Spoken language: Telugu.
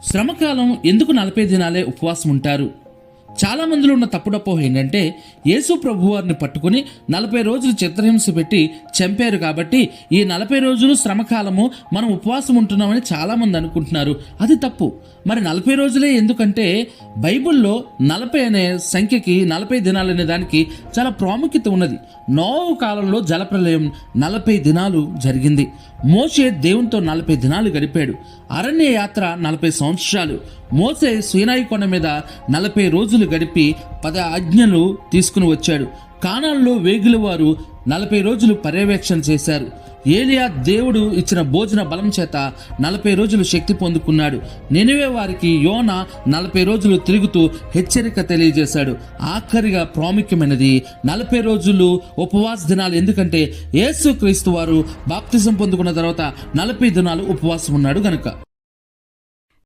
శ్రమకాలం ఎందుకు 40 దినాలే ఉపవాసం ఉంటారు? చాలా మందిలో ఉన్న తప్పుడపోహ ఏంటంటే యేసు ప్రభువారిని పట్టుకుని 40 రోజులు చిత్రహింస పెట్టి చంపారు కాబట్టి ఈ 40 రోజులు శ్రమకాలము మనం ఉపవాసం ఉంటున్నామని చాలామంది అనుకుంటున్నారు. అది తప్పు. మరి 40 రోజులే ఎందుకంటే బైబిల్లో 40 అనే సంఖ్యకి 40 దినాలు అనే దానికి చాలా ప్రాముఖ్యత ఉన్నది. నోవహు కాలంలో జలప్రలయం 40 దినాలు జరిగింది. మోషే దేవునితో 40 దినాలు గడిపాడు. అరణ్య యాత్ర 40 సంవత్సరాలు. మోసే సీనాయి కొండ మీద 40 రోజులు గడిపి 10 ఆజ్ఞలు తీసుకుని వచ్చాడు. కానాన్లో వేగుల వారు 40 రోజులు పర్యవేక్షణ చేశారు. ఏలియా దేవుడు ఇచ్చిన భోజన బలం చేత 40 రోజులు శక్తి పొందుకున్నాడు. నినివే వారికి యోనా 40 రోజులు తిరుగుతూ హెచ్చరిక తెలియజేశాడు. ఆఖరిగా ప్రాముఖ్యమైనది 40 రోజులు ఉపవాస దినాలు. ఎందుకంటే యేసు క్రీస్తు వారు బాప్తిజం పొందుకున్న తర్వాత 40 దినాలు ఉపవాసం ఉన్నాడు గనుక.